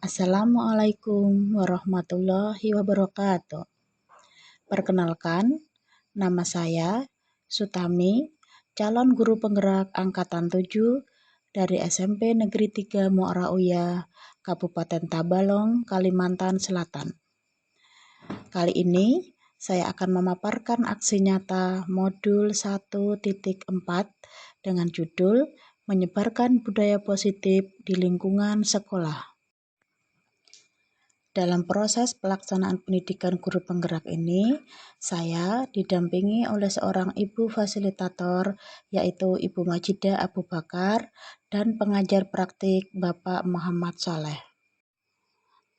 Assalamualaikum warahmatullahi wabarakatuh. Perkenalkan, nama saya Sutami, calon guru penggerak angkatan 7 dari SMP Negeri 3 Muarauya, Kabupaten Tabalong, Kalimantan Selatan. Kali ini saya akan memaparkan aksi nyata modul 1.4 dengan judul Menyebarkan Budaya Positif di Lingkungan Sekolah. Dalam proses pelaksanaan pendidikan guru penggerak ini, saya didampingi oleh seorang ibu fasilitator, yaitu Ibu Majidah Abu Bakar, dan pengajar praktik Bapak Muhammad Saleh.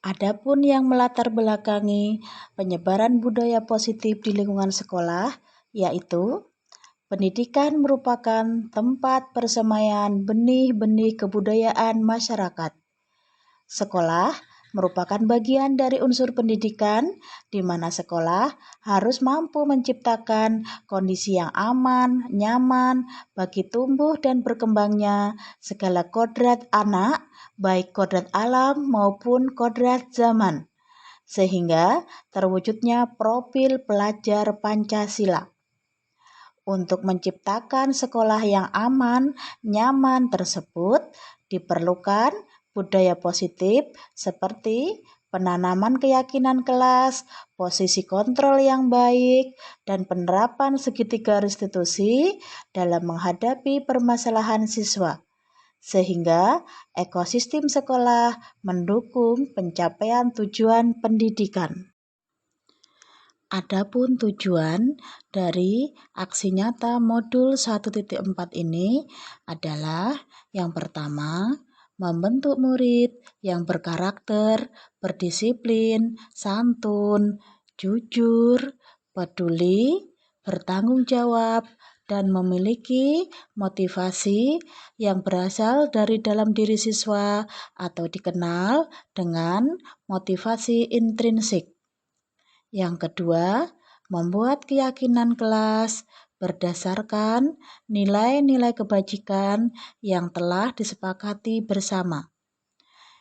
Adapun yang melatar belakangi penyebaran budaya positif di lingkungan sekolah, yaitu pendidikan merupakan tempat persemaian benih-benih kebudayaan masyarakat. Sekolah merupakan bagian dari unsur pendidikan, di mana sekolah harus mampu menciptakan kondisi yang aman, nyaman bagi tumbuh dan berkembangnya segala kodrat anak, baik kodrat alam maupun kodrat zaman, sehingga terwujudnya profil pelajar Pancasila. Untuk menciptakan sekolah yang aman, nyaman tersebut diperlukan budaya positif seperti penanaman keyakinan kelas, posisi kontrol yang baik, dan penerapan segitiga restitusi dalam menghadapi permasalahan siswa, sehingga ekosistem sekolah mendukung pencapaian tujuan pendidikan. Adapun tujuan dari aksi nyata modul 1.4 ini adalah yang pertama, membentuk murid yang berkarakter, berdisiplin, santun, jujur, peduli, bertanggung jawab, dan memiliki motivasi yang berasal dari dalam diri siswa atau dikenal dengan motivasi intrinsik. Yang kedua, membuat keyakinan kelas berdasarkan nilai-nilai kebajikan yang telah disepakati bersama.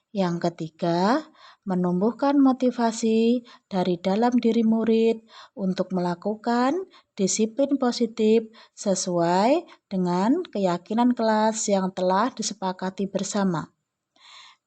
Yang ketiga, menumbuhkan motivasi dari dalam diri murid untuk melakukan disiplin positif sesuai dengan keyakinan kelas yang telah disepakati bersama.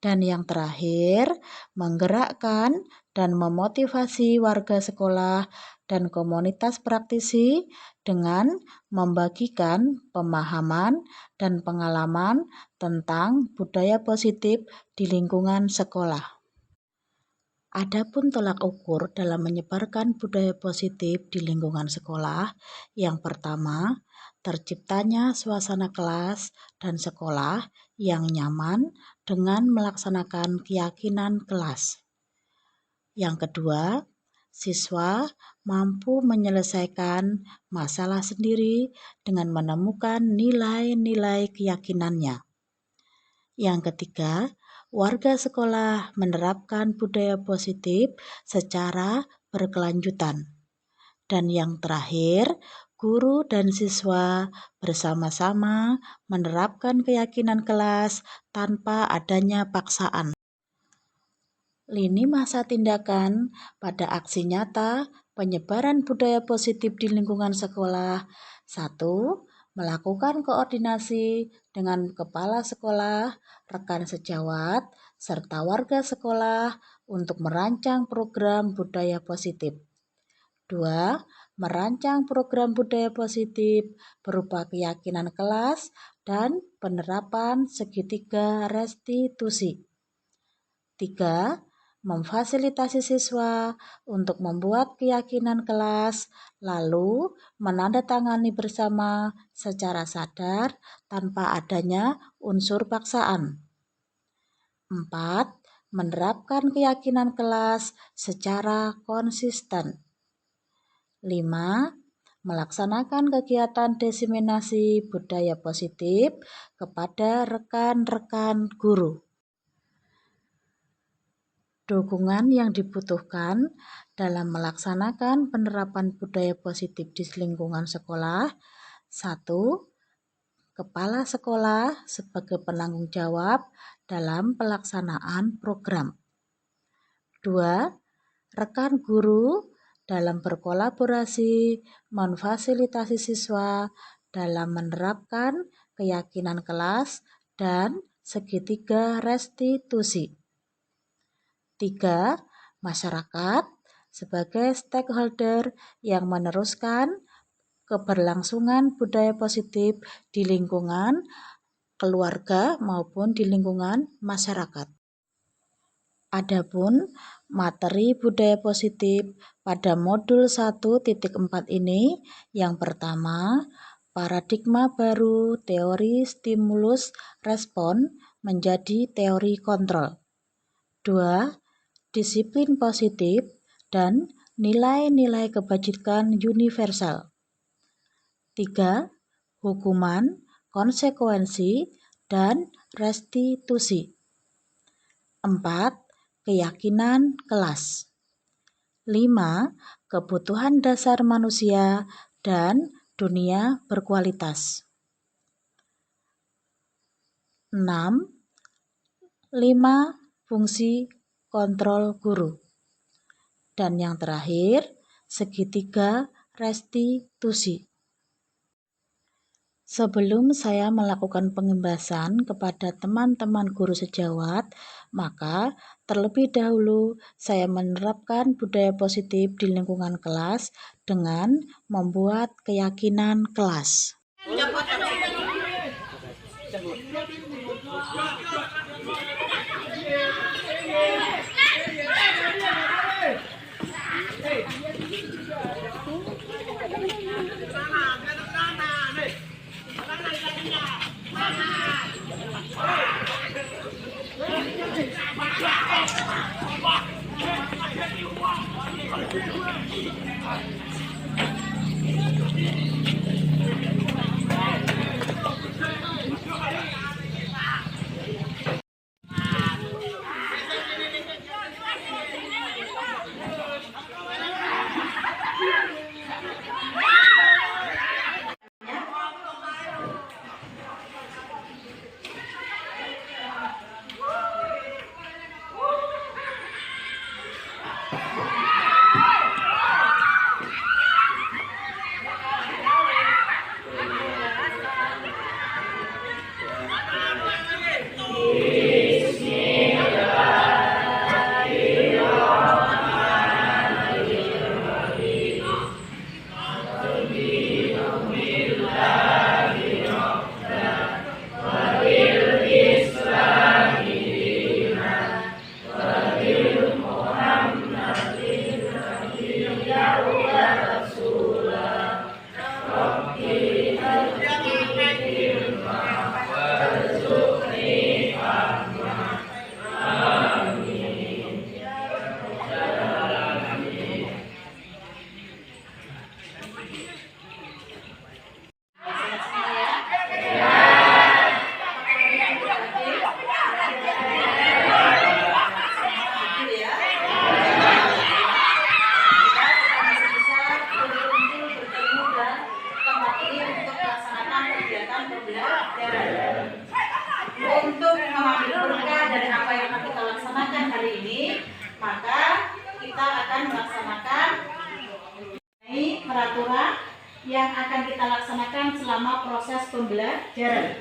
Dan yang terakhir, menggerakkan dan memotivasi warga sekolah dan komunitas praktisi dengan membagikan pemahaman dan pengalaman tentang budaya positif di lingkungan sekolah. Adapun tolak ukur dalam menyebarkan budaya positif di lingkungan sekolah, yang pertama, terciptanya suasana kelas dan sekolah yang nyaman dengan melaksanakan keyakinan kelas. Yang kedua, siswa mampu menyelesaikan masalah sendiri dengan menemukan nilai-nilai keyakinannya. Yang ketiga, warga sekolah menerapkan budaya positif secara berkelanjutan. Dan yang terakhir, guru dan siswa bersama-sama menerapkan keyakinan kelas tanpa adanya paksaan. Lini masa tindakan pada aksi nyata penyebaran budaya positif di lingkungan sekolah. 1. Melakukan koordinasi dengan kepala sekolah, rekan sejawat, serta warga sekolah untuk merancang program budaya positif. 2. Merancang program budaya positif berupa keyakinan kelas dan penerapan segitiga restitusi. 3. Memfasilitasi siswa untuk membuat keyakinan kelas, lalu menandatangani bersama secara sadar tanpa adanya unsur paksaan. 4. Menerapkan keyakinan kelas secara konsisten. 5. Melaksanakan kegiatan diseminasi budaya positif kepada rekan-rekan guru. Dukungan yang dibutuhkan dalam melaksanakan penerapan budaya positif di lingkungan sekolah. 1. Kepala sekolah sebagai penanggung jawab dalam pelaksanaan program. 2. Rekan guru dalam berkolaborasi memfasilitasi siswa dalam menerapkan keyakinan kelas dan segitiga restitusi. 3. Masyarakat sebagai stakeholder yang meneruskan keberlangsungan budaya positif di lingkungan keluarga maupun di lingkungan masyarakat. Adapun materi budaya positif pada modul 1.4 ini yang pertama, paradigma baru teori stimulus respon menjadi teori kontrol. 2. Disiplin positif dan nilai-nilai kebajikan universal. 3. Hukuman, konsekuensi, dan restitusi. 4. Keyakinan kelas. 5. Kebutuhan dasar manusia dan dunia berkualitas. 6. 5. Fungsi kontrol guru. Dan yang terakhir, segitiga restitusi. Sebelum saya melakukan pengembasan kepada teman-teman guru sejawat, maka terlebih dahulu saya menerapkan budaya positif di lingkungan kelas dengan membuat keyakinan kelas. Untuk mengambil berkah dari apa yang akan kita laksanakan hari ini, maka kita akan melaksanakan peraturan yang akan kita laksanakan selama proses pembelajaran.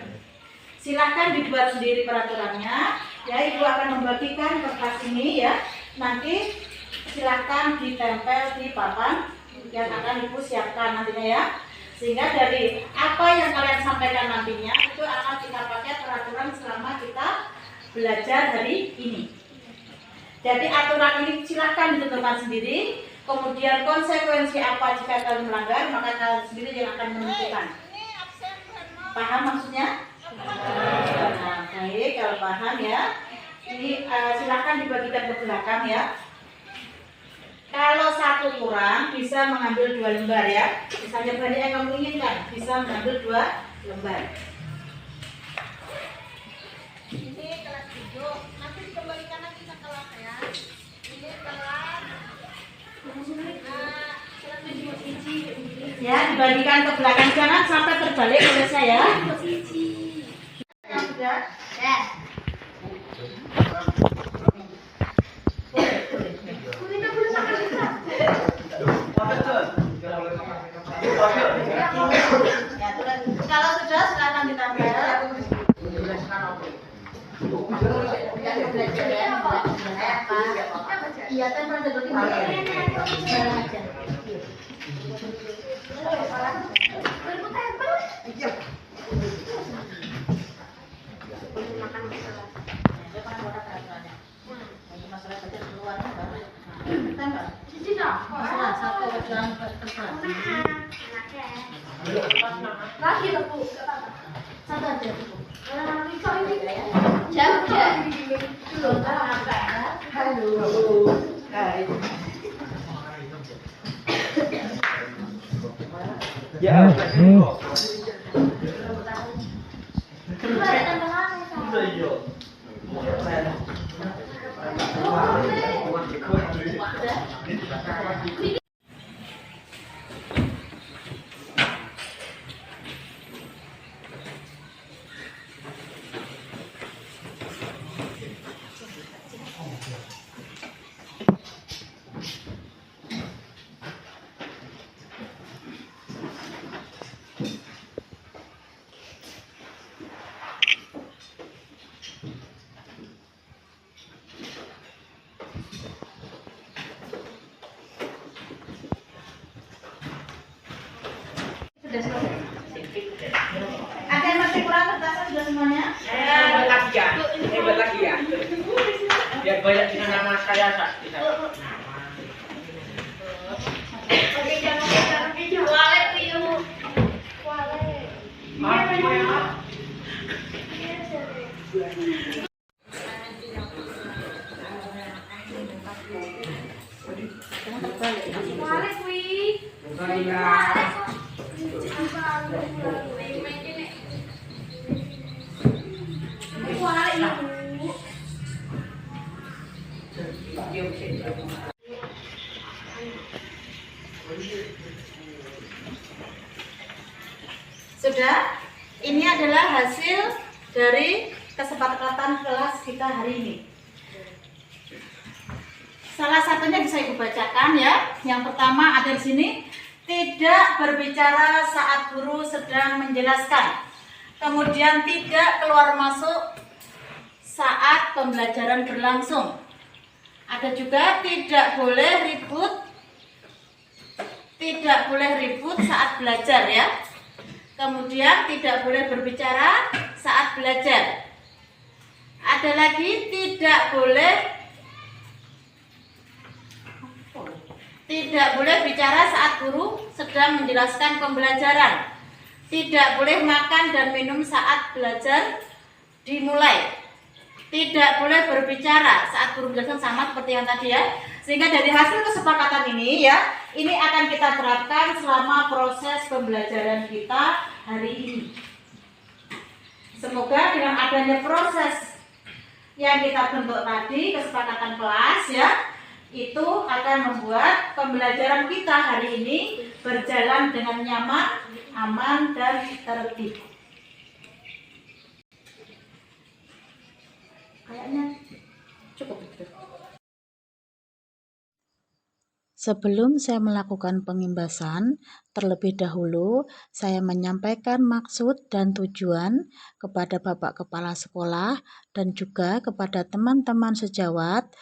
Silakan dibuat sendiri peraturannya. Ya, Ibu akan membagikan kertas ini ya. Nanti silakan ditempel di papan yang akan Ibu siapkan nantinya ya. Sehingga dari apa yang kalian sampaikan nantinya itu akan kita pakai peraturan selama kita belajar hari ini. Jadi aturan ini silakan ditentukan sendiri. Kemudian konsekuensi apa jika kalian melanggar, maka kalian sendiri yang akan menentukan. Paham maksudnya? Nah, baik, kalau paham ya. Ini silakan dibagikan ke belakang ya. Kalau satu kurang bisa mengambil 2 lembar ya. Misalnya banyak yang kamu inginkan, bisa mengambil 2 lembar. Ini kelas 7, nanti dikembalikan lagi ke kelas ya. Ini kelas ya, dibagikan ke belakang, jangan sampai terbalik oleh saya. Sudah? Ya. Boleh. Iya, tempel dulu aja. Lagi lah Bu, satu aja Bu. Jauh ya. Sudah selesai. Ada yang masih kurang kertasnya sudah semuanya? Buat lagi ya. Biar banyak dengan nama saya Sakti. Oke, jangan video. Walek video. Walek Sudah, ini adalah hasil dari kesepakatan kelas kita hari ini. Salah satunya bisa Ibu bacakan ya. Yang pertama ada di sini, tidak berbicara saat guru sedang menjelaskan. Kemudian tidak keluar masuk saat pembelajaran berlangsung. Ada juga tidak boleh ribut saat belajar ya. Kemudian tidak boleh berbicara saat belajar. Ada lagi tidak boleh bicara saat guru sedang menjelaskan pembelajaran. Tidak boleh makan dan minum saat belajar dimulai. Tidak boleh berbicara saat guru menjelaskan, sama seperti yang tadi ya. Sehingga dari hasil kesepakatan ini ya, ini akan kita terapkan selama proses pembelajaran kita hari ini. Semoga dengan adanya proses yang kita bentuk tadi, kesepakatan kelas ya, itu akan membuat pembelajaran kita hari ini berjalan dengan nyaman, aman, dan tertib. Kayaknya cukup betul. Sebelum saya melakukan pengimbasan, terlebih dahulu saya menyampaikan maksud dan tujuan kepada Bapak Kepala Sekolah dan juga kepada teman-teman sejawat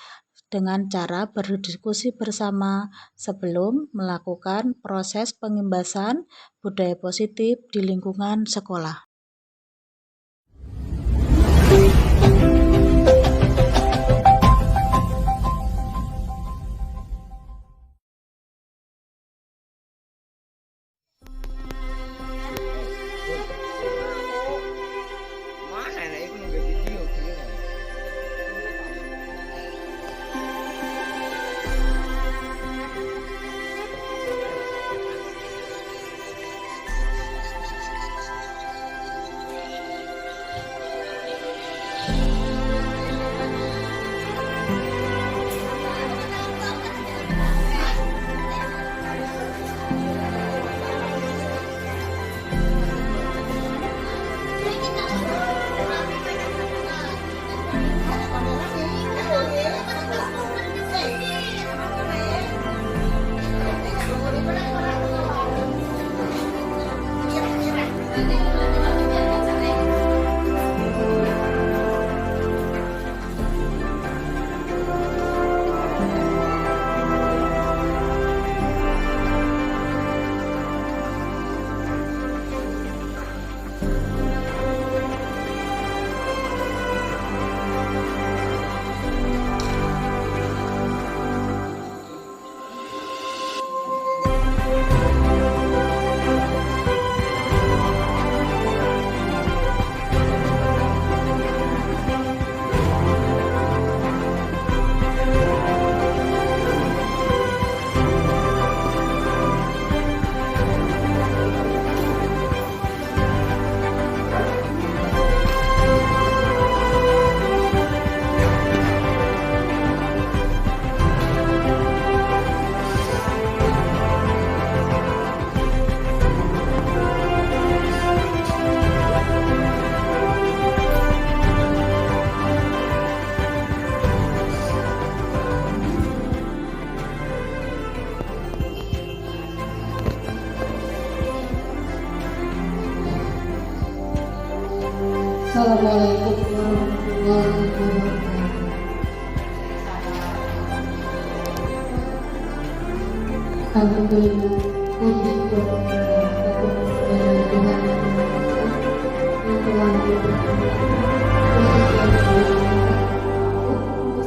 dengan cara berdiskusi bersama sebelum melakukan proses pengimbasan budaya positif di lingkungan sekolah. Assalamualaikum warahmatullahi wabarakatuh. Alhamdulillah, puji kepada Tuhan yang telah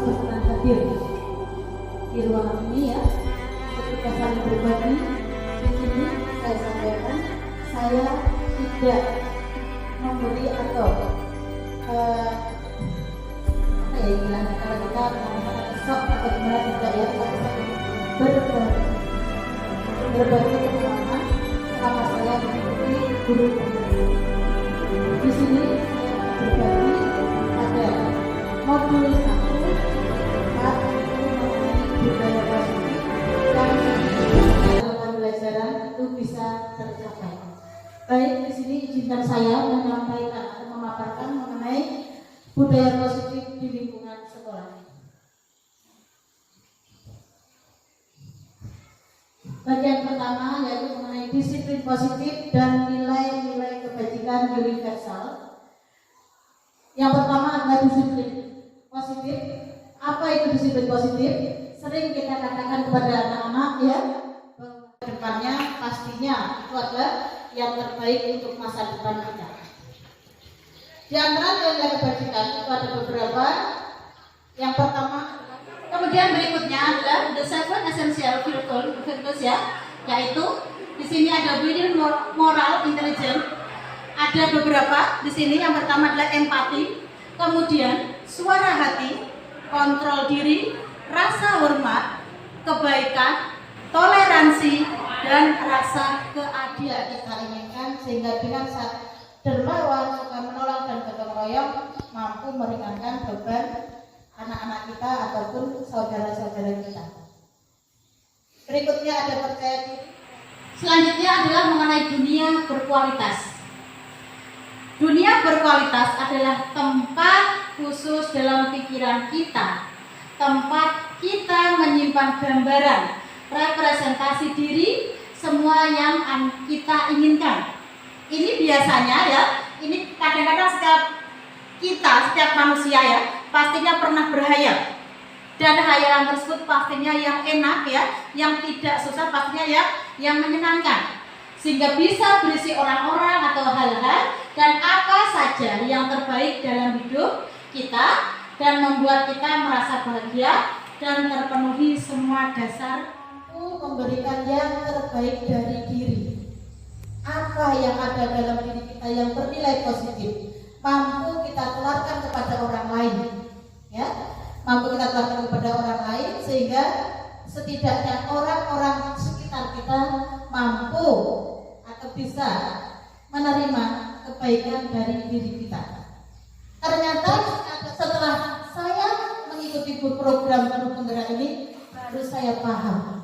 berkenan hadir di ruangan ini ya. Ketika saya berbagi di sini, saya sampaikan saya tidak memberi atau apa ya istilahnya, kalau kita mengatakan sok atau gimana tidak ya, tapi saya berbagi pengalaman selama saya mengikuti guru. Di sini saya berbagi ada modul 1 mengenai budaya positif yang dalam pembelajaran itu bisa tercapai. Baik, di sini izinkan saya menyampaikan atau memaparkan mengenai budaya positif di lingkungan sekolah. Bagian pertama yaitu mengenai disiplin positif dan nilai-nilai kebajikan universal. Yang pertama adalah disiplin positif. Apa itu disiplin positif? Sering kita katakan kepada anak-anak ya, bahwa kedepannya pastinya itu adalah yang terbaik untuk masa depan kita. Di antara nilai kebajikan itu ada beberapa. Yang pertama, kemudian berikutnya adalah the 7 essential virtues ya, yaitu di sini ada within moral intelligence. Ada beberapa di sini. Yang pertama adalah empati, kemudian suara hati, kontrol diri, rasa hormat, kebaikan, toleransi, dan rasa keadilan kita inginkan, sehingga dengan dermawan, suka menolong dan gotong royong mampu meringankan beban anak-anak kita ataupun saudara-saudara kita. Berikutnya ada percaya diri. Selanjutnya adalah mengenai dunia berkualitas. Dunia berkualitas adalah tempat khusus dalam pikiran kita, tempat kita menyimpan gambaran, representasi diri, semua yang kita inginkan. Ini biasanya ya, ini kadang-kadang setiap manusia ya, pastinya pernah berhayal. Dan hayalan tersebut pastinya yang enak ya, yang tidak susah, pastinya ya, yang menyenangkan. Sehingga bisa berisi orang-orang atau hal-hal dan apa saja yang terbaik dalam hidup kita dan membuat kita merasa bahagia dan terpenuhi semua dasar. Memberikan yang terbaik dari diri. Apa yang ada dalam diri kita yang bernilai positif mampu kita tularkan kepada orang lain ya, mampu kita tularkan kepada orang lain sehingga setidaknya orang-orang sekitar kita mampu atau bisa menerima kebaikan dari diri kita. Ternyata setelah saya mengikuti program penuh penggerak ini, baru saya paham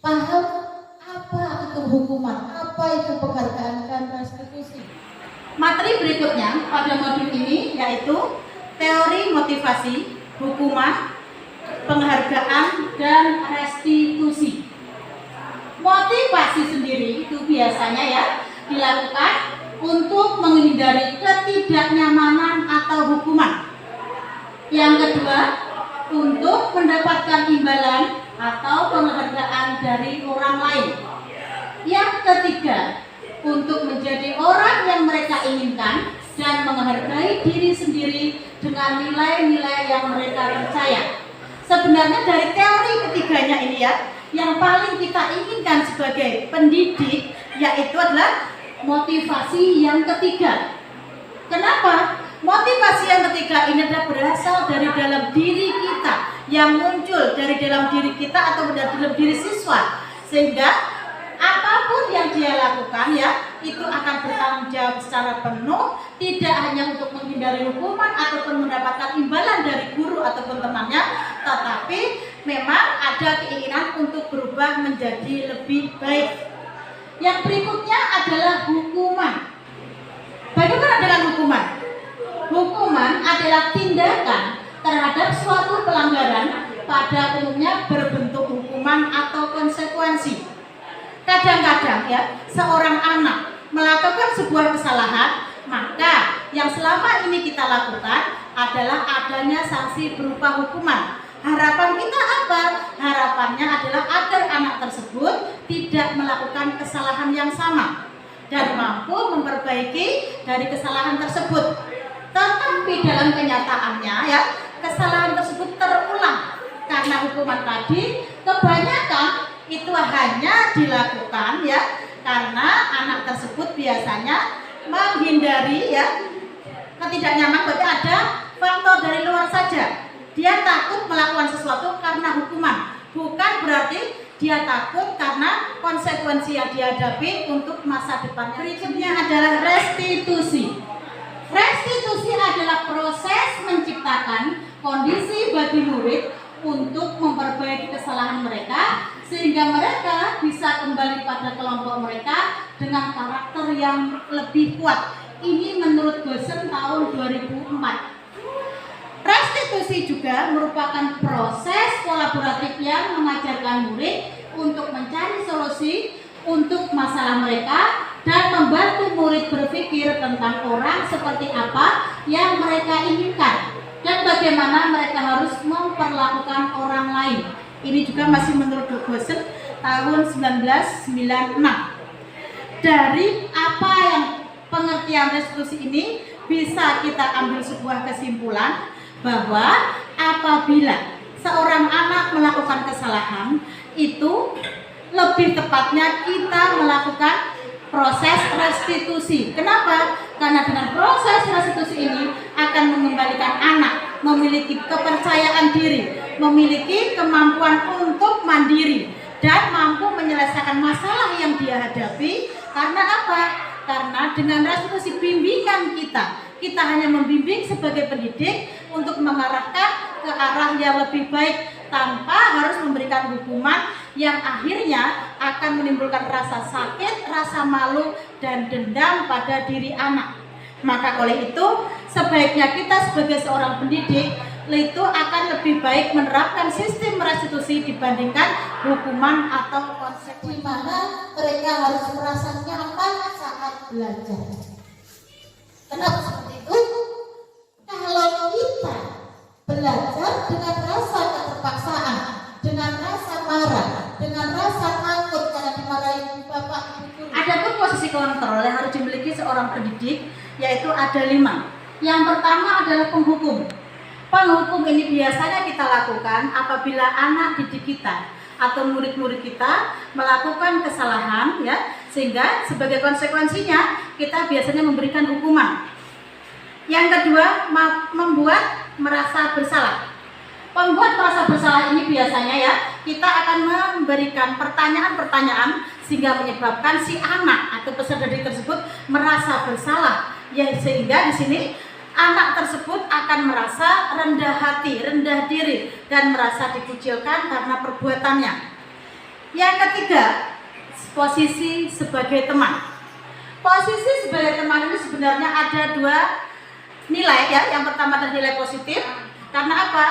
apa itu hukuman, apa itu penghargaan dan restitusi. Materi berikutnya pada modul ini yaitu teori motivasi, hukuman, penghargaan, dan restitusi. Motivasi sendiri itu biasanya ya dilakukan untuk menghindari ketidaknyamanan atau hukuman. Yang kedua, untuk mendapatkan imbalan atau penghargaan dari orang lain. Yang ketiga, untuk menjadi orang yang mereka inginkan dan menghargai diri sendiri dengan nilai-nilai yang mereka percaya. Sebenarnya dari teori ketiganya ini ya, yang paling kita inginkan sebagai pendidik yaitu adalah motivasi yang ketiga. Kenapa? Motivasi yang ketiga ini adalah berasal dari dalam diri kita, yang muncul dari dalam diri kita atau dari dalam diri siswa, sehingga apapun yang dia lakukan ya itu akan bertanggung jawab secara penuh, tidak hanya untuk menghindari hukuman ataupun mendapatkan imbalan dari guru ataupun temannya, tetapi memang ada keinginan untuk berubah menjadi lebih baik. Yang berikutnya adalah hukuman. Bagaimana dengan hukuman? Hukuman adalah tindakan terhadap suatu pelanggaran, pada umumnya berbentuk hukuman atau konsekuensi. Kadang-kadang ya, seorang anak melakukan sebuah kesalahan, maka yang selama ini kita lakukan adalah adanya sanksi berupa hukuman. Harapan kita apa? Harapannya adalah agar anak tersebut tidak melakukan kesalahan yang sama dan mampu memperbaiki dari kesalahan tersebut. Tetapi dalam kenyataannya ya, kesalahan tersebut terulang karena hukuman tadi kebanyakan itu hanya dilakukan ya karena anak tersebut biasanya menghindari ya ketidaknyaman, berarti ada faktor dari luar saja. Dia takut melakukan sesuatu karena hukuman, bukan berarti dia takut karena konsekuensi yang dihadapi untuk masa depan. Berikutnya adalah restitusi. Restitusi adalah proses menciptakan kondisi bagi murid untuk memperbaiki kesalahan mereka sehingga mereka bisa kembali pada kelompok mereka dengan karakter yang lebih kuat. Ini menurut Gosen tahun 2004. Restitusi juga merupakan proses kolaboratif yang mengajarkan murid untuk mencari solusi untuk masalah mereka dan membantu murid berpikir tentang orang seperti apa yang mereka inginkan dan bagaimana mereka harus memperlakukan orang lain. Ini juga masih menurut Gosen tahun 1996. Dari apa yang pengertian restitusi ini bisa kita ambil sebuah kesimpulan bahwa apabila seorang anak melakukan kesalahan itu lebih tepatnya kita melakukan proses restitusi. Kenapa? Karena dengan proses restitusi ini akan mengembalikan anak memiliki kepercayaan diri, memiliki kemampuan untuk mandiri dan mampu menyelesaikan masalah yang dia hadapi. Karena apa? Karena dengan restitusi bimbingan kita hanya membimbing sebagai pendidik untuk mengarahkan ke arah yang lebih baik tanpa harus memberikan hukuman yang akhirnya akan menimbulkan rasa sakit, rasa malu, dan dendam pada diri anak. Maka oleh itu sebaiknya kita sebagai seorang pendidik itu akan lebih baik menerapkan sistem restitusi dibandingkan hukuman atau konsekuensi. Di mana mereka harus merasa nyaman saat belajar. Kenapa seperti itu? Kalau kita belajar dengan rasa keterpaksaan, dengan rasa marah, dengan rasa takut karena dimarahi bapak ibu guru. Adapun posisi kontrol yang harus dimiliki seorang pendidik yaitu ada 5. Yang pertama adalah penghukum. Penghukum ini biasanya kita lakukan apabila anak didik kita atau murid-murid kita melakukan kesalahan ya, sehingga sebagai konsekuensinya kita biasanya memberikan hukuman. Yang kedua, membuat merasa bersalah. Membuat merasa bersalah ini biasanya ya kita akan memberikan pertanyaan-pertanyaan sehingga menyebabkan si anak atau peserta didik tersebut merasa bersalah ya, sehingga di sini anak tersebut akan merasa rendah hati, rendah diri dan merasa dikucilkan karena perbuatannya. Yang ketiga, posisi sebagai teman. Posisi sebagai teman ini sebenarnya ada 2 nilai ya. Yang pertama adalah nilai positif. Karena apa?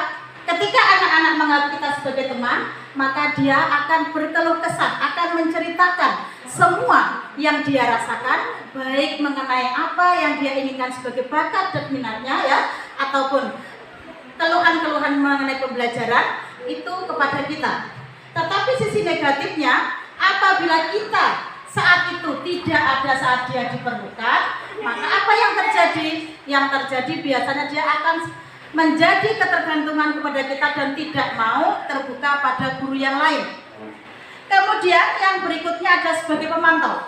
Ketika anak-anak menganggap kita sebagai teman, maka dia akan berkeluh kesah, akan menceritakan semua yang dia rasakan, baik mengenai apa yang dia inginkan sebagai bakat dan minatnya ya, ataupun keluhan-keluhan mengenai pembelajaran itu kepada kita. Tetapi sisi negatifnya, apabila kita saat itu tidak ada saat dia diperlukan, maka apa yang terjadi? Yang terjadi biasanya dia akan menjadi ketergantungan kepada kita dan tidak mau terbuka pada guru yang lain. Kemudian yang berikutnya ada sebagai pemantau.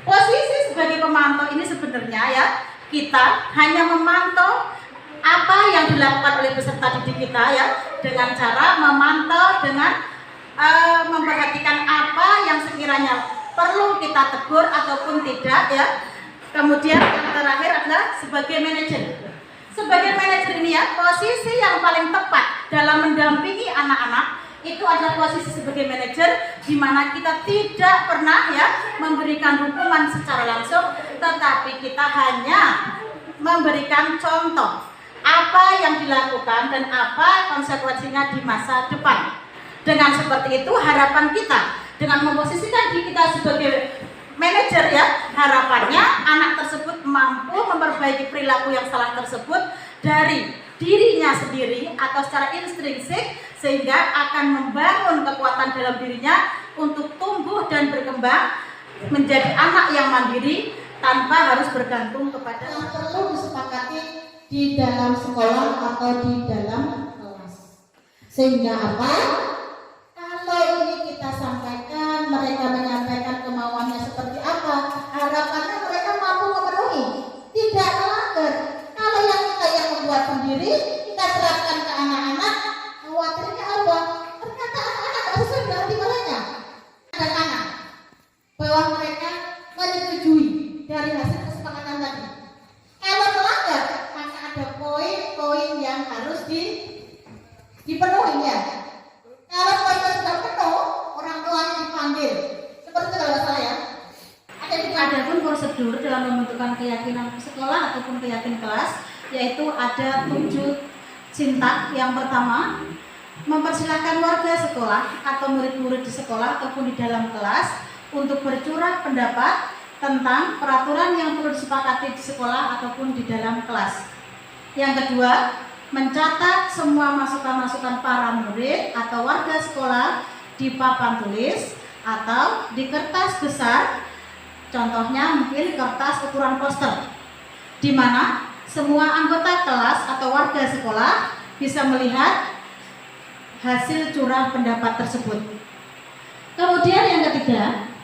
Posisi sebagai pemantau ini sebenarnya ya, kita hanya memantau apa yang dilakukan oleh peserta didik kita ya, dengan cara memantau, dengan memperhatikan apa yang sekiranya perlu kita tegur ataupun tidak ya. Kemudian yang terakhir adalah sebagai manajer. Sebagai manajer ini ya, posisi yang paling tepat dalam mendampingi anak-anak itu adalah posisi sebagai manajer, di mana kita tidak pernah ya memberikan hukuman secara langsung, tetapi kita hanya memberikan contoh apa yang dilakukan dan apa konsekuensinya di masa depan. Dengan seperti itu harapan kita dengan memposisikan diri kita sebagai manajer ya, harapannya anak tersebut mampu memperbaiki perilaku yang salah tersebut dari dirinya sendiri atau secara intrinsik, sehingga akan membangun kekuatan dalam dirinya untuk tumbuh dan berkembang menjadi anak yang mandiri tanpa harus bergantung kepada yang perlu disepakati di dalam sekolah atau di dalam kelas. Sehingga apa? Kalau ini kita sampaikan, mereka menyampaikan kemauannya seperti apa, harapannya mereka mampu memenuhi, tidak melanggar. Kalau yang kita yang membuat sendiri, kita terapkan ke anak-anak, khawatirnya apa? Ternyata anak-anak harus sesuai dengan hati mereka. Anak-anak bahwa mereka menyetujui dari hasil kesepakatan tadi. Kalau melanggar, maka ada poin-poin yang harus dipenuhi ya. Kalau poinnya sudah penuh, orang tuanya dipanggil. Seperti itu kalau saya. Adapun prosedur dalam membentukkan keyakinan sekolah ataupun keyakinan kelas, yaitu ada 7 sintak. Yang pertama, mempersilahkan warga sekolah atau murid-murid di sekolah ataupun di dalam kelas untuk bercurah pendapat tentang peraturan yang perlu disepakati di sekolah ataupun di dalam kelas. Yang kedua, mencatat semua masukan-masukan para murid atau warga sekolah di papan tulis atau di kertas besar, contohnya mungkin kertas ukuran poster, di mana semua anggota kelas atau warga sekolah bisa melihat hasil curah pendapat tersebut. Kemudian yang ketiga,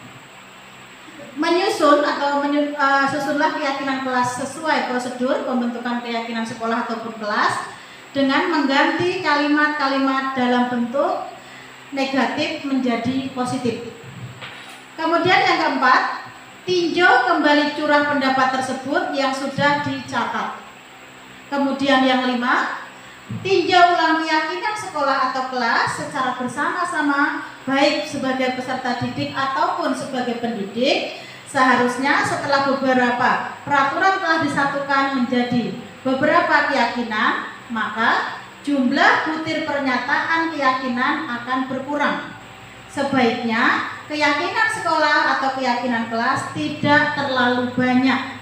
menyusun atau susunlah keyakinan kelas sesuai prosedur pembentukan keyakinan sekolah ataupun kelas dengan mengganti kalimat-kalimat dalam bentuk negatif menjadi positif. Kemudian yang keempat, tinjau kembali curah pendapat tersebut yang sudah dicatat. Kemudian yang kelima, tinjau ulang keyakinan sekolah atau kelas secara bersama-sama, baik sebagai peserta didik ataupun sebagai pendidik. Seharusnya setelah beberapa peraturan telah disatukan menjadi beberapa keyakinan, maka jumlah butir pernyataan keyakinan akan berkurang. Sebaiknya keyakinan sekolah atau keyakinan kelas tidak terlalu banyak.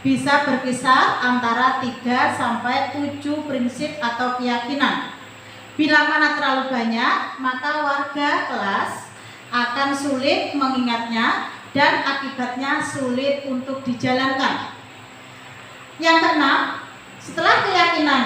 Bisa berkisar antara 3 sampai 7 prinsip atau keyakinan. Bila mana terlalu banyak, maka warga kelas akan sulit mengingatnya dan akibatnya sulit untuk dijalankan. Yang keenam, setelah keyakinan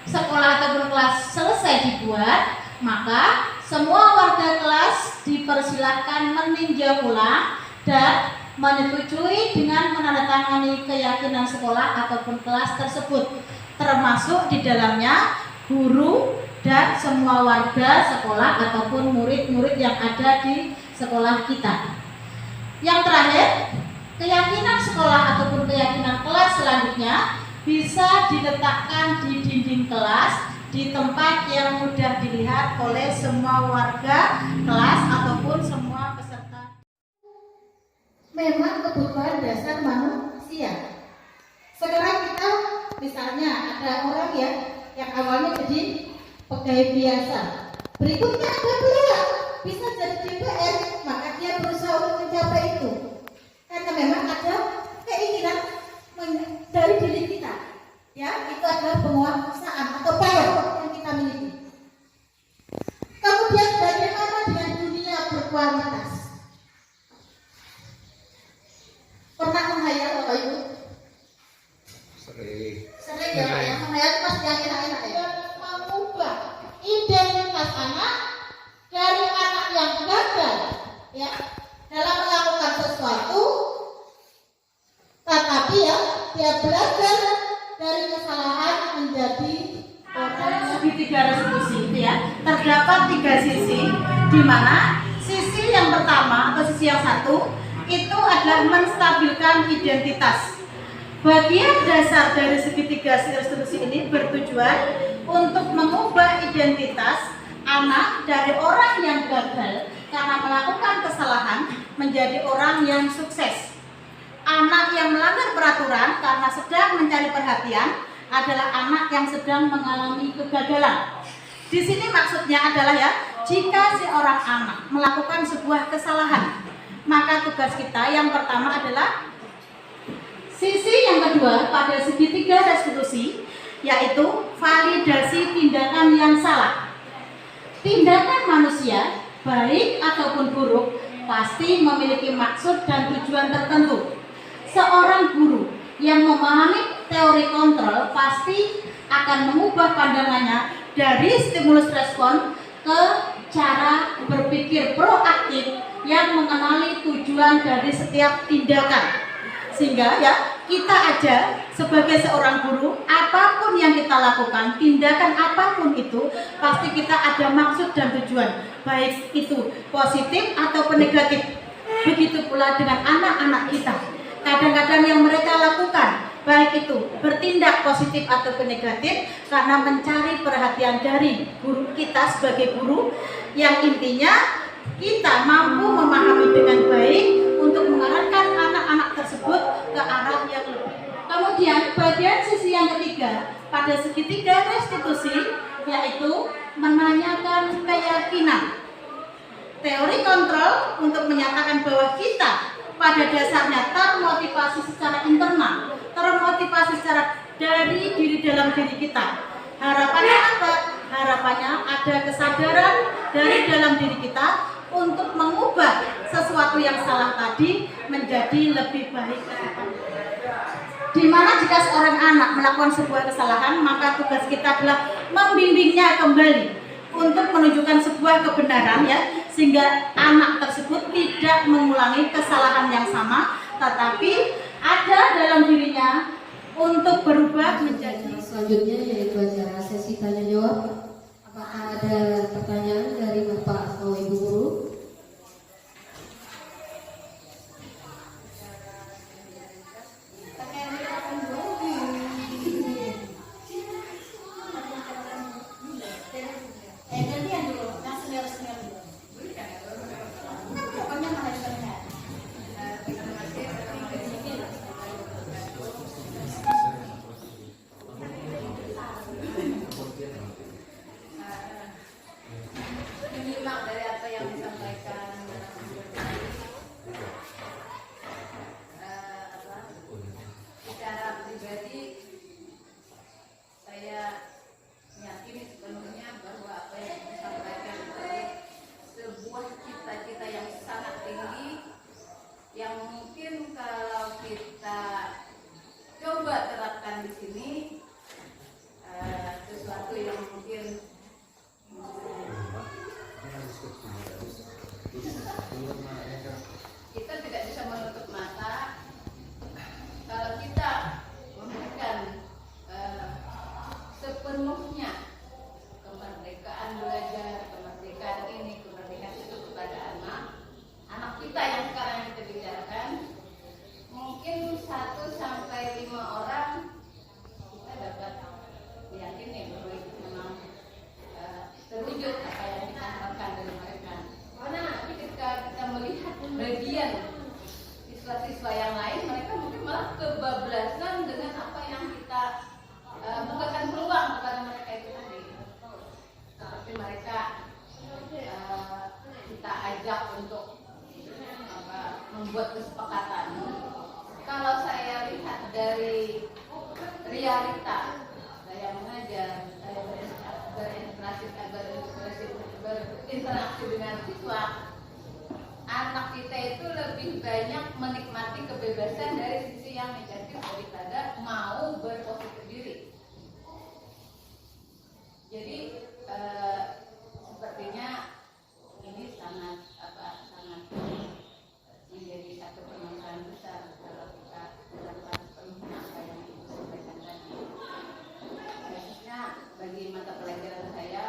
sekolah ataupun kelas selesai dibuat, maka semua warga kelas dipersilahkan meninjau ulang dan menyetujui dengan menandatangani keyakinan sekolah ataupun kelas tersebut, termasuk di dalamnya guru dan semua warga sekolah ataupun murid-murid yang ada di sekolah kita. Yang terakhir, keyakinan sekolah ataupun keyakinan kelas selanjutnya bisa diletakkan di dinding kelas di tempat yang mudah dilihat oleh semua warga kelas ataupun semua peserta. Memang kebutuhan dasar manusia. Sekarang kita misalnya ada orang ya yang awalnya jadi pegawai biasa, berikutnya ada beliau bisa jadi DPR, maka dia berusaha untuk mencapai itu karena memang ada keinginan dari diri kita ya, itu adalah penguasaan atau power yang kita miliki. Kemudian bagaimana dengan dunia berkualitas? Pernah menghayal Bapak Ibu? Sering ya Pak ya, menghayal itu pasti yang enak-enak ya. Mengubah identitas anak dari anak yang gagal ya dalam melakukan sesuatu, tetapi ya dia belajar dari kesalahan menjadi Ada segitiga restitusi itu ya, terdapat 3 sisi, di mana sisi yang pertama atau sisi yang satu itu adalah menstabilkan identitas. Bagian dasar dari segitiga restitusi ini bertujuan untuk mengubah identitas anak dari orang yang gagal karena melakukan kesalahan menjadi orang yang sukses. Anak yang melanggar peraturan karena sedang mencari perhatian adalah anak yang sedang mengalami kegagalan. Di sini maksudnya adalah ya, jika seorang anak melakukan sebuah kesalahan, maka tugas kita yang pertama adalah sisi yang kedua pada segitiga restitusi, yaitu validasi tindakan yang salah. Tindakan manusia, baik ataupun buruk, pasti memiliki maksud dan tujuan tertentu. Seorang guru yang memahami teori kontrol pasti akan mengubah pandangannya dari stimulus respon ke cara berpikir proaktif yang mengenali tujuan dari setiap tindakan. Sehingga ya kita aja sebagai seorang guru, apapun yang kita lakukan, tindakan apapun itu, pasti kita ada maksud dan tujuan, baik itu positif ataupun negatif. Begitu pula dengan anak-anak kita. Kadang-kadang yang mereka lakukan, baik itu bertindak positif ataupun negatif, karena mencari perhatian dari guru kita sebagai guru, yang intinya kita mampu memahami dengan baik untuk mengarahkan anak-anak tersebut ke arah yang lebih. Kemudian bagian sisi yang ketiga pada segitiga restitusi, yaitu menanyakan keyakinan. Teori kontrol untuk menyatakan bahwa kita pada dasarnya termotivasi secara internal, termotivasi secara dari diri dalam diri kita. Harapannya apa? Harapannya ada kesadaran dari dalam diri kita untuk mengubah sesuatu yang salah tadi menjadi lebih baik ke depan. Dimana jika seorang anak melakukan sebuah kesalahan, maka tugas kita adalah membimbingnya kembali untuk menunjukkan sebuah kebenaran, ya, sehingga anak tersebut tidak mengulangi kesalahan yang sama, tetapi ada dalam dirinya untuk berubah menjadi. Selanjutnya yaitu acara sesi tanya jawab. Apakah ada pertanyaan dari Bapak atau Ibu guru? Menyimak dari apa yang disampaikan secara pribadi, saya meyakini sepenuhnya bahwa apa yang disampaikan itu sebuah cita-cita yang sangat tinggi, yang mungkin kalau kita coba terapkan di sini, sesuatu yang mungkin kita tidak bisa menutup mata kalau kita memberikan sepenuhnya kemerdekaan belajar, kemerdekaan ini, kemerdekaan itu kepada anak kita yang sekarang kita bicarakan. Mungkin 1 sampai 5 orang kita dapat meyakini bahwa itu memang terwujud apa yang kita harapkan dari mereka. Karena ketika kita melihat bagian siswa-siswa yang lain, mereka mungkin malah kebablasan dengan apa yang kita bukakan peluang kepada mereka itu tadi. Tapi mereka kita ajak untuk membuat kesepakatan. Kalau saya lihat dari realita saya mengajar, saya berinteraksi dengan siswa, anak kita itu lebih banyak menikmati kebebasan dari sisi yang negatif daripada mau berpositif diri. Jadi sepertinya ini sangat menjadi satu permasalahan besar kalau kita melakukan sepenuhnya apa yang disampaikan tadi. Khususnya bagi mata pelajaran saya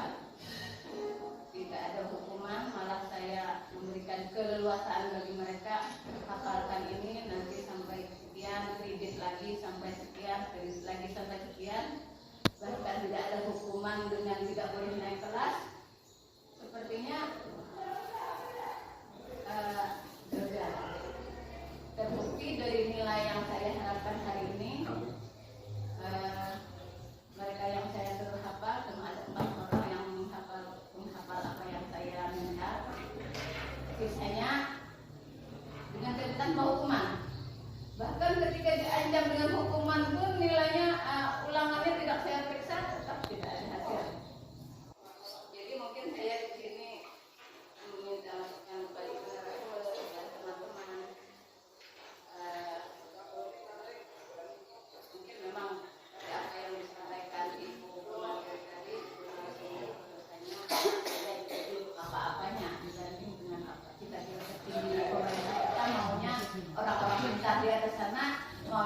tidak ada hukuman, malah saya memberikan keleluasaan bagi mereka. Hafalkan ini nanti sampai sekian, kredit lagi sampai sekian, kredit lagi sampai sekian. Bahkan tidak ada hukuman dengan tidak boleh naik kelas.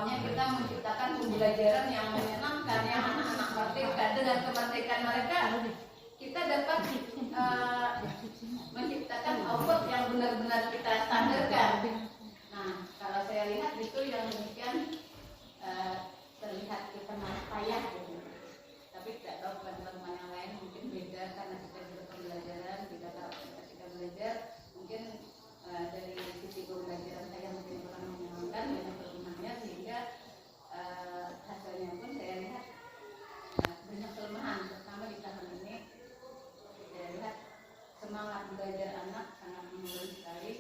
Pokoknya kita menciptakan pembelajaran yang menyenangkan, yang anak-anak merdeka. Dengan kemerdekaan mereka, kita dapat menciptakan output yang benar-benar kita standarkan. Nah, kalau saya lihat itu yang demikian terlihat kita malah payah gitu. Tapi tidak tahu teman-teman yang lain mungkin beda karena kita juga pembelajaran, kita belajar mungkin dari sisi pembelajaran saya mungkin kurang menyenangkan banyak kelemahannya sehingga hasilnya pun saya lihat banyak kelemahan, terutama di tahun ini saya lihat semangat belajar anak sangat menurun sekali,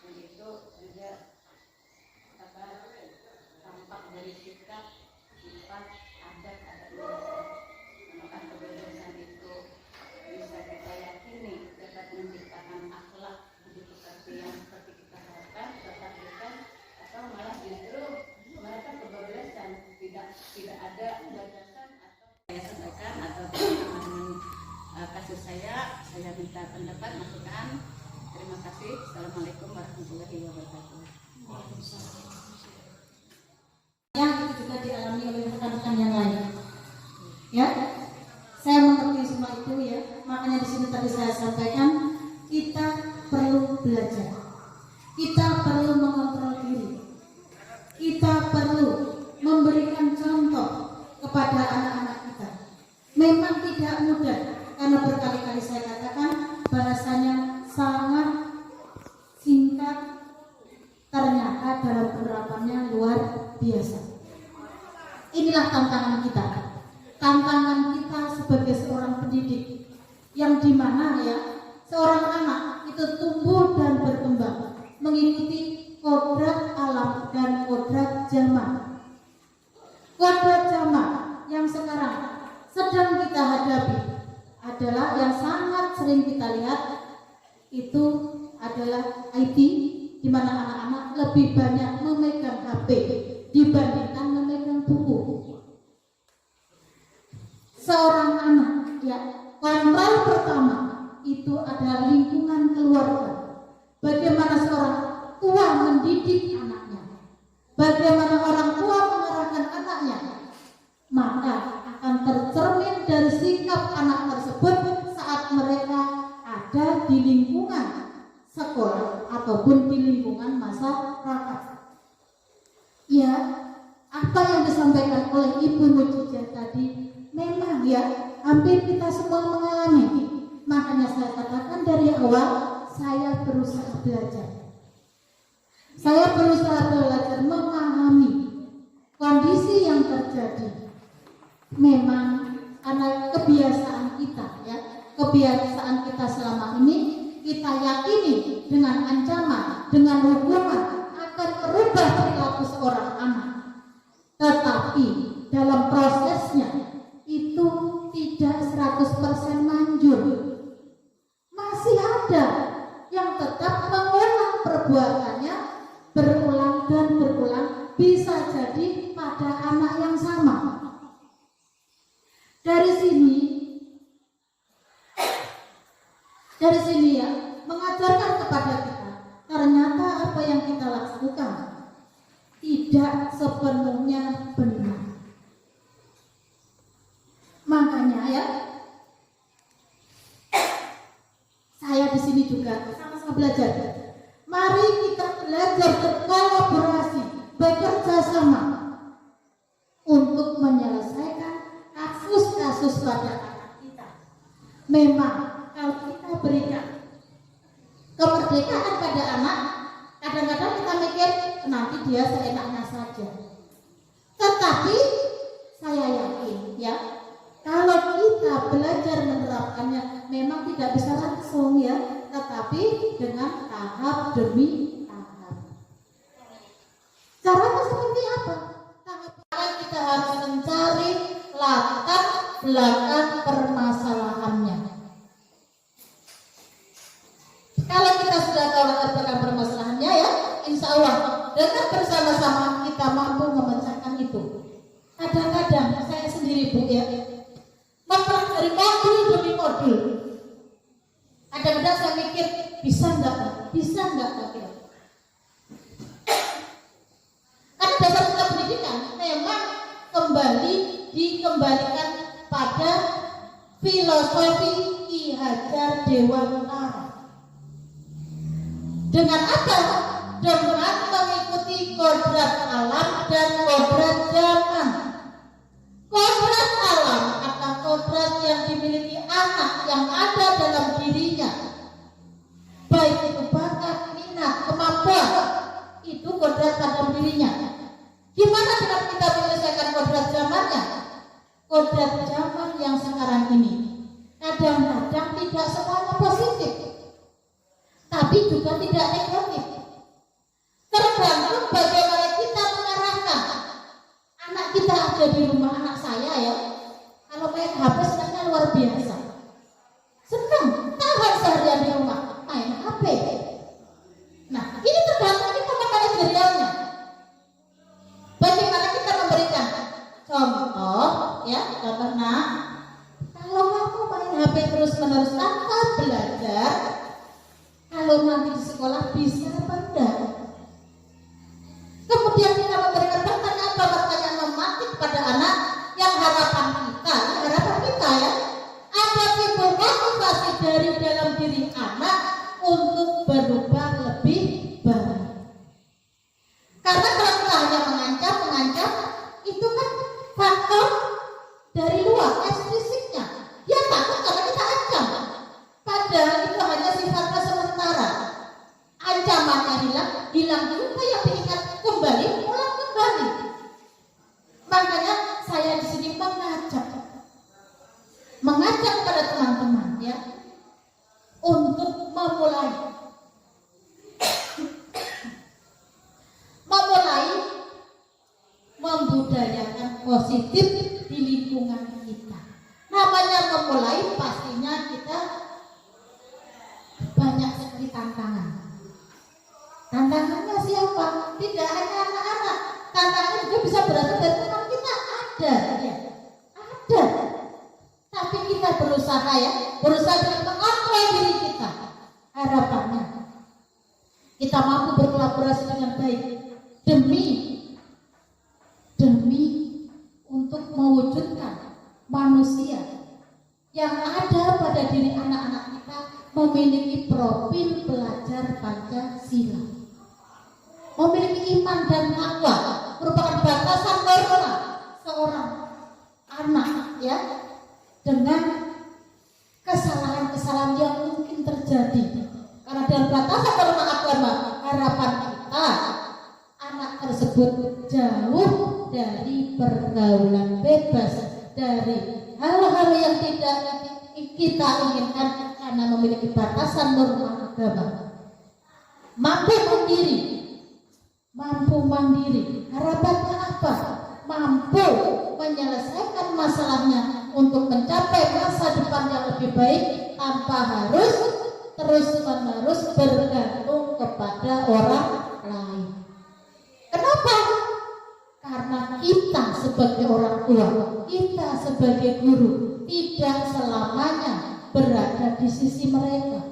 dan itu juga tampak dari sikap, sifat, adat maka kebebasan itu bisa kita yakini dapat menciptakan akhlak budi pekerti yang seperti kita harapkan, bukan atau malah justru mereka kebablasan, tidak ada batasan atau saya sampaikan atau teman-teman kasus saya minta pendapat, masukan. Terima kasih. Assalamualaikum warahmatullahi wabarakatuh. Yang itu juga dialami oleh rekan-rekan yang lain. Ya, saya mengerti semua itu ya. Makanya di sini tadi saya sampaikan kita perlu belajar, kita perlu mengontrol diri, kita perlu memberikan contoh kepada anak-anak kita. Memang tidak mudah karena berkali-kali saya katakan bahasanya sangat singkat, ternyata dalam penerapannya luar biasa. Inilah tantangan kita. Tantangan kita sebagai seorang pendidik yang dimana ya seorang anak itu tumbuh dan berkembang mengikuti kodrat alam dan kodrat zaman. Kodrat zaman yang sekarang sedang kita hadapi adalah yang sangat sering kita lihat itu adalah IT, di mana anak-anak lebih banyak memegang HP dibandingkan memegang buku. Seorang anak ya, kontrol pertama itu adalah lingkungan keluarga. Bagaimana seorang tua mendidik anaknya, bagaimana orang tua mengarahkan anaknya, maka akan tercermin dari sikap anak tersebut saat mereka ada di lingkungan sekolah ataupun di lingkungan masyarakat. Ya, apa yang disampaikan oleh Ibu Mujijah tadi memang ya hampir kita semua mengalami. Makanya saya katakan dari awal saya berusaha belajar. Saya berusaha belajar memahami kondisi yang terjadi. Memang karena kebiasaan kita ya, kebiasaan kita selama ini kita yakini dengan ancaman, dengan hukuman akan merubah perilaku seorang anak. Tetapi dalam prosesnya itu tidak 100% manjur. Masih ada yang tetap mengulang perbuatannya berulang dan berulang, bisa jadi pada anak yang sama. Dari sini ya, mengajarkan kepada kita ternyata apa yang kita lakukan tidak sepenuhnya benar. Makanya ya, saya di sini juga sama-sama belajar. Mari kita belajar berkolaborasi, bekerja sama untuk menyelesaikan kasus-kasus pada anak kita. Memang kalau kita berikan kemerdekaan pada anak, kadang-kadang kita mikir nanti dia seenaknya saja. Tetapi saya yakin ya, kalau kita belajar menerapkannya memang tidak bisa langsung ya, tetapi dengan tahap demi tahap. Caranya seperti apa? Tahap kita harus mencari latar belakang permasalahannya. Kalau kita sudah tahu latar belakang permasalahannya ya, insya Allah dengan bersama-sama kita mampu memecahkan itu. Kadang-kadang saya sendiri Bu ya, mempelajari modul demi modul. Kadang-kadang saya mikir bisa enggak? Karena dasar filosofi Ki Hajar Dewantara. Dengan apa? Dengan mengikuti kodrat alam dan kodrat zaman. Kodrat alam adalah kodrat yang dimiliki anak yang ada dalam dirinya, baik itu bakat, minat, kemampuan, itu kodrat dalam dirinya. Gimana dengan kita menyelesaikan kodrat zamannya? Kodrat zaman yang sekarang ini kadang-kadang tidak semuanya positif, tapi juga tidak negatif. Tergantung bagaimana kita mengarahkan. Anak kita ada di rumah, anak saya ya, kalau main HP senangnya luar biasa. Senang, tahan seharian di rumah main HP. Nah, ini tergantung kita manajerialnya. Bagaimana kita memberikan contoh, ya, contoh nak, kalau kamu main HP terus-menerus tanpa belajar, kalau nanti di sekolah bisa apa enggak? Kemudian kita memberikan pertanyaan mematik pada anak yang harapan kita ya, ada timbul motivasi dari dalam diri anak untuk berubah lebih baik. Karena kalau kita hanya mengancam, itu kan faktor dari luar, eksplisiknya. Dia takut karena kita ancam. Padahal itu hanya sifatnya sementara. Ancamannya hilang juga yang diingat kembali, ulang kembali. Makanya saya di sini mengajak kepada teman-teman ya untuk memulai membudayakan positif di lingkungan kita. Namanya memulai pastinya kita banyak sekali tantangan. Tantangannya siapa? Tidak hanya anak-anak. Tantangan juga bisa berasal dari teman kita, ada ya. Ada. Tapi kita berusaha dengan mengontrol diri kita. Harapannya kita mampu berkolaborasi dengan baik demi untuk mewujudkan manusia yang ada pada diri anak-anak kita memiliki profil pelajar Pancasila, memiliki iman dan takwa, merupakan batasan norma seorang anak ya, dengan kesalahan-kesalahan yang mungkin terjadi. Karena dalam batasan norma agama, harapan kita anak tersebut jauh dari pergaulan bebas, dari hal-hal yang tidak kita inginkan karena memiliki batasan norma agama. Mampu mandiri. Harapannya apa? Mampu menyelesaikan masalahnya untuk mencapai masa depan yang lebih baik tanpa harus terus-menerus bergantung kepada orang lain. Kenapa? Karena kita sebagai orang tua, kita sebagai guru tidak selamanya berada di sisi mereka.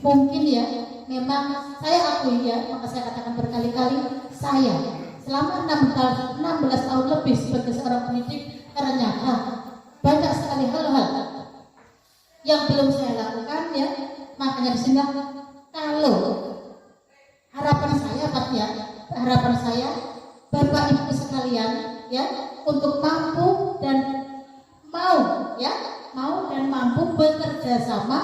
Mungkin ya, memang saya akui ya, maka saya katakan berkali-kali, saya selama 16 tahun lebih sebagai seorang pendidik, ternyata banyak sekali hal-hal yang belum saya lakukan ya. Makanya di sini kalau harapan saya Bapak Ibu sekalian ya, untuk mampu dan mampu bekerja sama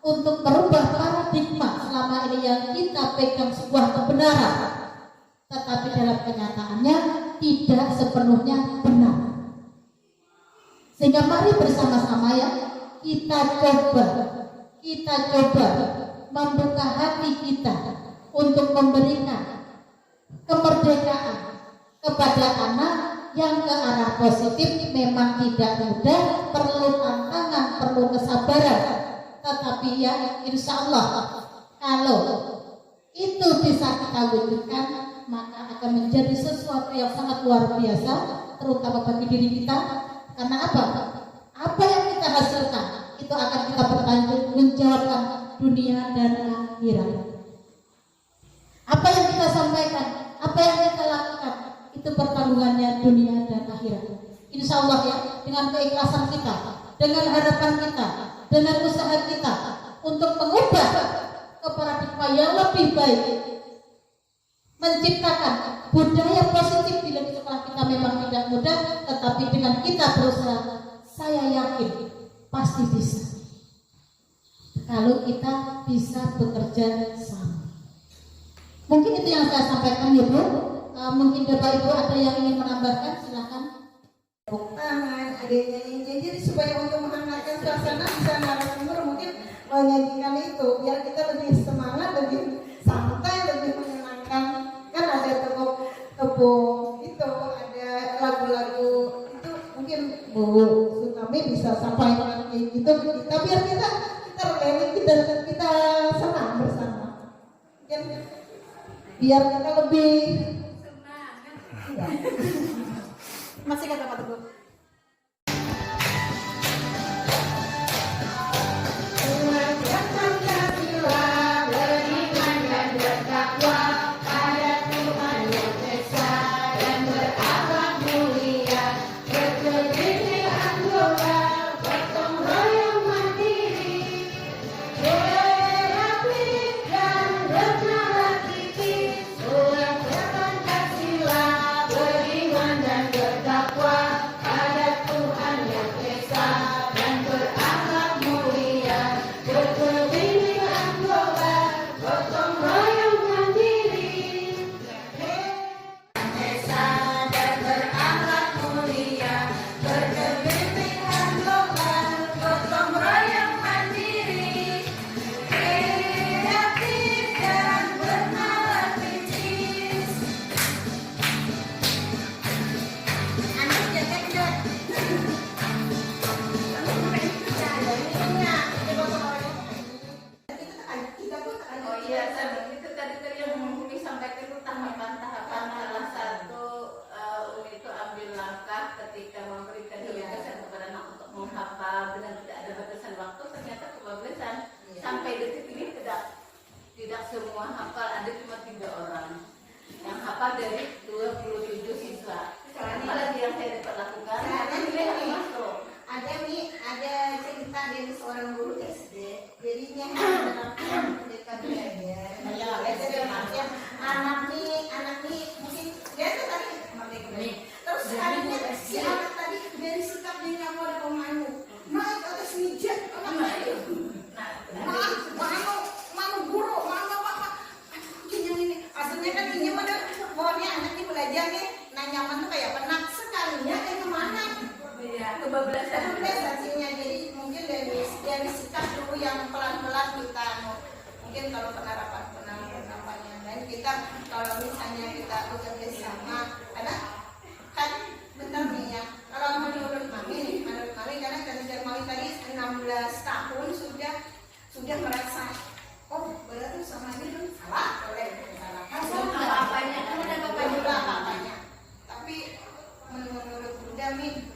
untuk merubah paradigma selama ini yang kita pegang sebuah kebenaran, tetapi dalam kenyataannya tidak sepenuhnya benar. Sehingga mari bersama-sama ya kita coba membuka hati kita untuk memberikan kemerdekaan kepada anak yang ke arah positif. Memang tidak mudah, perlu tantangan, perlu kesabaran, tetapi ya insya Allah kalau itu bisa kita wujudkan, maka akan menjadi sesuatu yang sangat luar biasa, terutama bagi diri kita. Karena apa yang kita hasilkan itu akan kita pertanggungjawabkan dunia dan akhirat. Apa yang kita sampaikan, apa yang kita lakukan, itu pertanggungannya dunia dan akhirat. Insya Allah ya, dengan keikhlasan kita, dengan harapan kita, dengan usaha kita untuk mengubah ke paradigma yang lebih baik, menciptakan budaya positif di sekolah kita memang tidak mudah, tetapi dengan kita berusaha, saya yakin pasti bisa. Kalau kita bisa bekerja sama. Mungkin itu yang saya sampaikan ya Bu. Mungkin Bapak Ibu ada yang ingin menambahkan, silakan. Tepuk tangan, ada nyanyi. Jadi supaya untuk menghangatkan suasana bisa narasumber mungkin menyanyikan itu biar kita lebih semangat, lebih santai, lebih menyenangkan. Kan ada tepuk itu, ada lagu-lagu itu mungkin Bu Sutami bisa sampaikan kayak gitu kita biar kita kita senang bersama. Biar kita lebih Masih kata Pak Teguh. Tidak semua hafal, ada cuma 3 orang yang hafal dari 27 siswa. Apalagi yang saya dapat lakukan, ada cerita dari seorang guru SD, jadinya menerapkan pendidikan belajar. Anak nih mungkin dia tuh tadi terus sekalinya si anak tadi dari sikap dia nggak mau dikomando, naik ke atas meja, mau guru, mau apa? Ini aslinya kan ini mana? Pokoknya anak ini belajar nih, nyaman tuh kayak penak sekalinya kayak kemana? Kebablasan hasilnya. Jadi mungkin dari sikap dulu yang pelan-pelan kita mungkin kalau penerapannya dan kita kalau misalnya kita bekerja sama ada kan bentar nih ya, kalau menurut mami karena mami tadi 16 tahun sudah merasa oh berarti sama ini salah apa-apanya kan ada apa-apanya, tapi menurut Bunda Mi,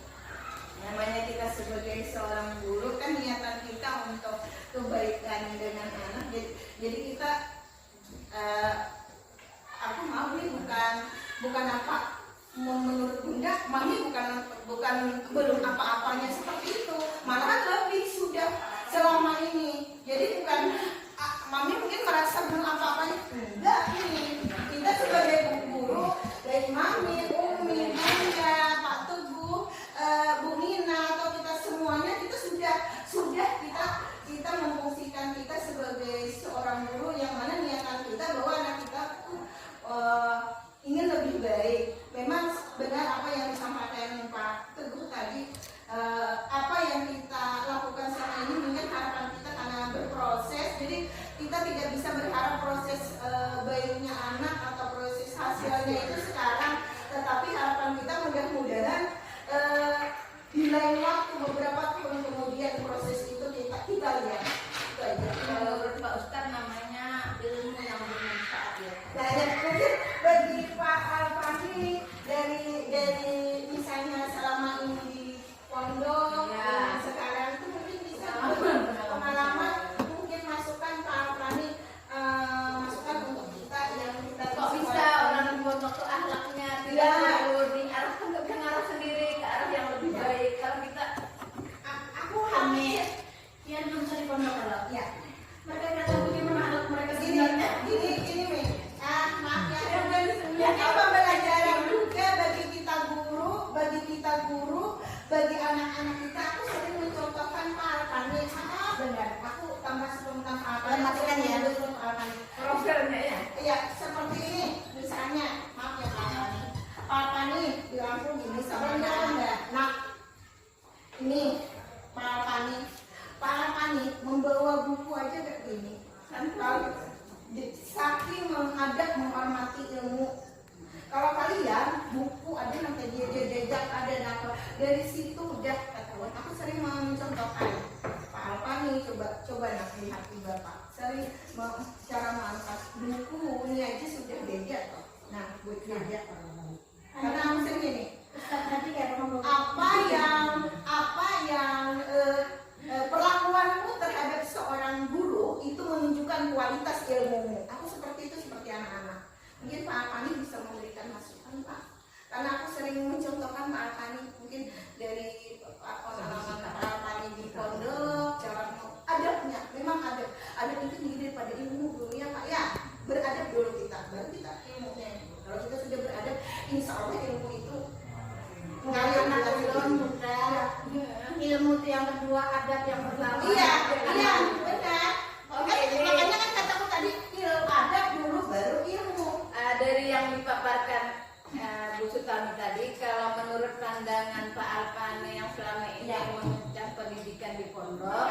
namanya kita sebagai seorang guru kan niatan kita untuk kebaikan dengan anak, jadi kita aku mau nih bukan apa menurut Bunda, Mami bukan belum apa-apanya seperti itu, malahan lebih sudah selama ini, jadi bukan kualitas ilmumu. Aku seperti itu, seperti anak-anak. Mungkin Pak Alpani bisa memberikan masukan, Pak. Karena aku sering mencontohkan Pak Alpani, mungkin dari pengalaman Pak Alpani di pondok, cara adabnya, memang adab itu tinggi daripada ilmu dulu ya Pak ya. Beradab dulu kita, baru kita ilmunya. Kalau kita sudah beradab, insya Allah ilmu itu Karena anak muda, ilmu itu yang kedua, adab yang pertama. Iya, benar. Oke, makanya kan kataku tadi adab dulu baru ilmu. Dari yang dipaparkan Bu Sutami tadi, kalau menurut pandangan Pak Alpani yang selama ini mengencang pendidikan di pondok,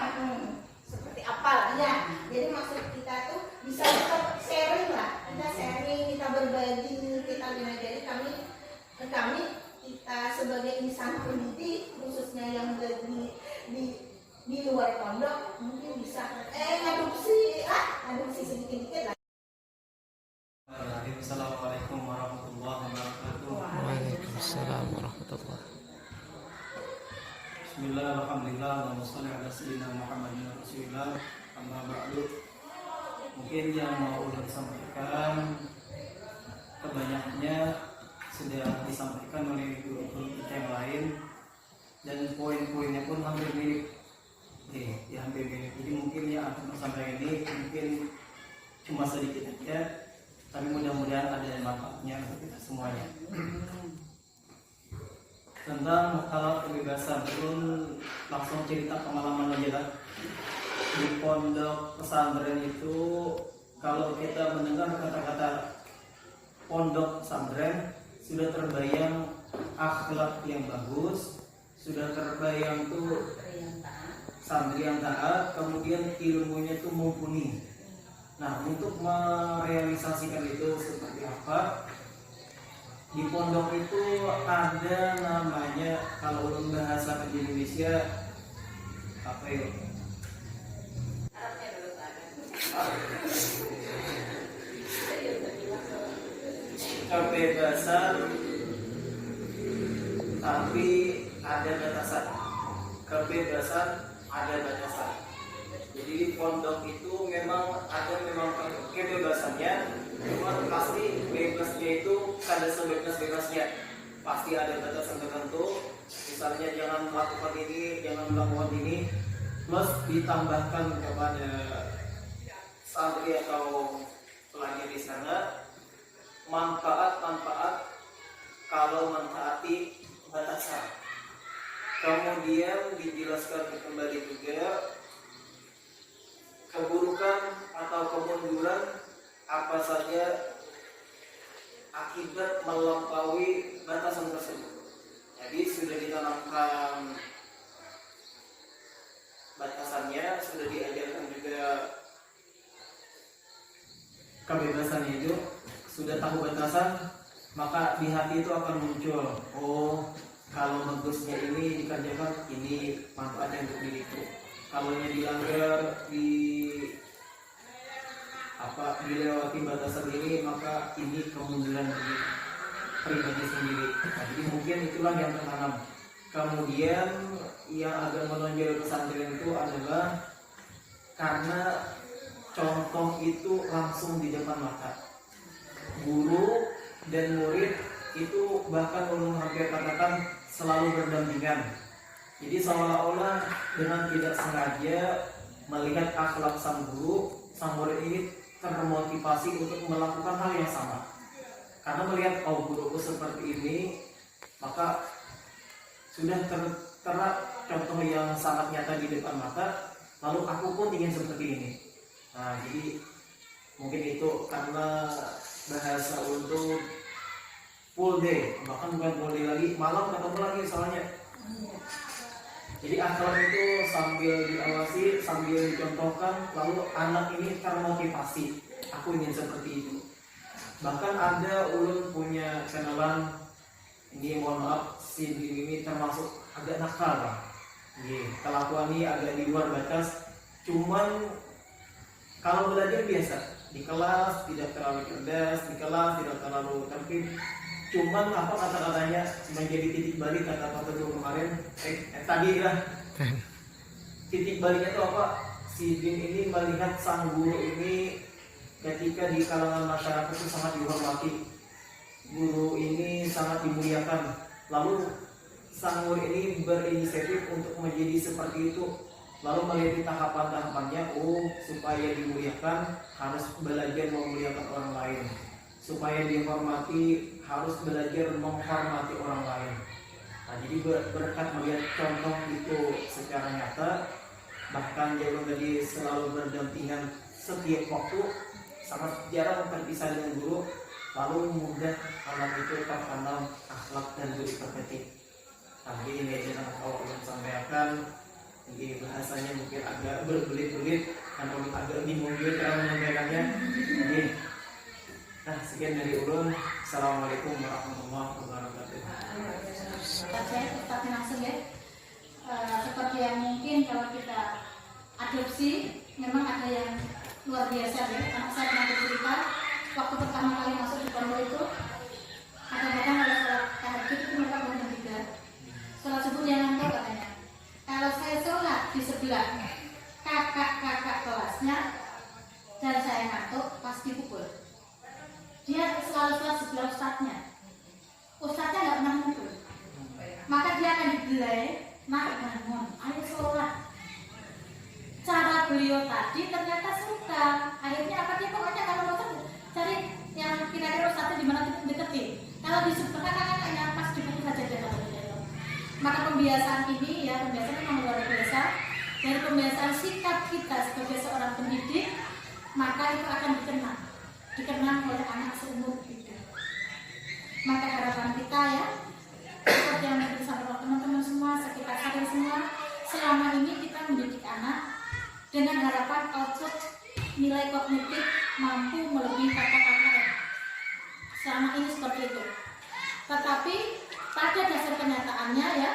seperti apa lah? Ya, jadi maksud kita tuh bisa kita sharing lah, kita berbagi, kita jadi kami kita sebagai insan pendidik khususnya yang di luar pondok mungkin bisa ngadopsi sedikit-sedikit lah. Assalamualaikum warahmatullahi wabarakatuh. Waalaikumsalam warahmatullahi. Bismillah, alhamdulillah, wa sholli ala sayyidina Muhammadin rasulillah. Amma ba'du. Mungkin yang mau ulun sampaikan kebanyakannya sudah disampaikan oleh guru-guru kita yang lain, dan poin-poinnya pun hampir mirip. Hampir mirip. Jadi mungkin yang akan sampaikan ini mungkin cuma sedikit aja, tapi mudah-mudahan ada manfaatnya untuk kita semuanya. Tentang masalah kebebasan, belum langsung cerita pengalaman aja lah. Di pondok pesantren itu, kalau kita mendengar kata-kata pondok pesantren, sudah terbayang akhlak yang bagus, sudah terbayang tuh santri yang taat, kemudian ilmunya tuh mumpuni. Nah, untuk merealisasikan itu seperti apa? Di pondok itu ada namanya, kalau bahasa di Indonesia apa ya? Kebebasan, tapi ada batasan. Kebebasan ada batasan. Jadi di pondok itu memang ada kebebasannya, cuma pasti bebasnya itu ada sebebas-bebasnya. Pasti ada batasan tertentu. Misalnya jangan melakukan ini, jangan melakukan ini. Plus ditambahkan kepada santri atau pelajar di sana manfaat-manfaat kalau mentaati batasan. Kemudian dijelaskan kembali juga keburukan atau kemunduran apa saja akibat melampaui batasan tersebut. Jadi sudah ditanamkan batasannya, sudah diajarkan juga kebebasannya itu, sudah tahu batasan, maka di hati itu akan muncul, oh kalau bagusnya ini dikerjakan, ini manfaatnya untuk diriku. Kalau dilanggar, dilewati batasan ini, maka ini kemunduran dari pribadi sendiri. Nah, jadi mungkin itulah yang tertanam. Kemudian yang agak menonjol pesantren itu adalah karena contoh itu langsung di depan mata. Guru dan murid itu bahkan hampir katakan selalu berdampingan. Jadi seolah-olah dengan tidak sengaja melihat akhlak sang guru, sang murid ini termotivasi untuk melakukan hal yang sama. Karena melihat, oh guruku seperti ini, maka sudah tertera contoh yang sangat nyata di depan mata, lalu aku pun ingin seperti ini. Nah, jadi mungkin itu karena bahasa untuk full day, bahkan bukan full day lagi, malam ketemu lagi soalnya. Jadi akhlak itu sambil diawasi, sambil dicontohkan, lalu anak ini termotivasi, aku ingin seperti itu. Bahkan ada ulun punya kenalan, ini mohon maaf, si ini termasuk agak nakal lah. Kelakuan ini agak di luar batas, cuman kalau belajar biasa, di kelas tidak terlalu cerdas, di kelas tidak terlalu tertib. Cuman apa kata-katanya menjadi titik balik, kata Pak Teguh kemarin tadi lah. Titik baliknya itu apa? si Bin ini melihat sang guru ini ketika di kalangan masyarakat itu sangat dihormati. Guru ini sangat dimuliakan. Lalu sang guru ini berinisiatif untuk menjadi seperti itu. Lalu melihat tahapan-tahapannya, supaya dimuliakan harus belajar memuliakan orang lain. Supaya dihormati harus belajar menghormati orang lain. Nah, jadi berkat melihat contoh itu secara nyata, bahkan dia tadi selalu berdampingan setiap waktu, sangat jarang terpisah dengan guru, lalu mudah anak itu tertanam akhlak dan budi pekerti. Tapi ini yang kalau yang sampaikan, ini bahasanya mungkin agak berbelit-belit, karena agak bingung juga cara menyampaikannya. Jadi, nah sekian dari ulun. Assalamualaikum warahmatullahi wabarakatuh. Saya tetap langsung ya. Seperti yang mungkin kalau kita adopsi, memang ada yang luar biasa ya. Anak saya pernah bercerita waktu pertama kali masuk di pondok itu, kadang-kadang kalau sholat tahajud itu mereka bangun juga. Sholat subuh dia ngantuk katanya. Kalau saya sholat di sebelah kakak-kakak kelasnya dan saya ngantuk, pasti pukul. Dia selalu sholat sebelah ustadznya. Ustadznya nggak pernah pukul. Maka dia akan dibelai, nak bangun, ayo sholat. Cara beliau tadi ternyata suka. Akhirnya apa, dia pokoknya kalau mau cari yang kira-kira ustadznya di mana deketin. Kalau di sebelah kakak-kakaknya pas dipukul saja dia katanya. Maka pembiasaan ini ya, pembiasaan memang luar biasa. Dari pembiasaan sikap kita sebagai seorang pendidik, maka itu akan dikenang oleh anak seumur hidup. Maka harapan kita ya, seperti yang disampaikan teman-teman semua, sekitar kalian semua, selama ini kita mendidik anak dengan harapan output nilai kognitif mampu melebihi kakak-kakak. Selama ini seperti itu. Tetapi pada dasar kenyataannya ya,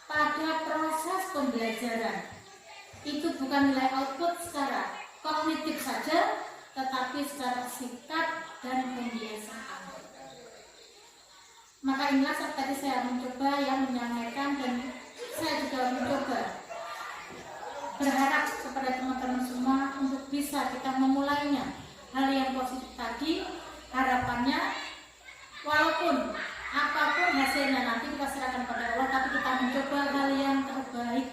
pada proses pembelajaran itu bukan nilai output secara kognitif saja, tetapi secara sikap dan pembiasaan. Maka inilah saat tadi saya mencoba yang menyampaikan, dan saya juga mencoba berharap kepada teman-teman semua untuk bisa kita memulainya. Hal yang positif tadi, harapannya walaupun apapun hasilnya nanti kita serahkan pada Allah, tapi kita mencoba hal yang terbaik.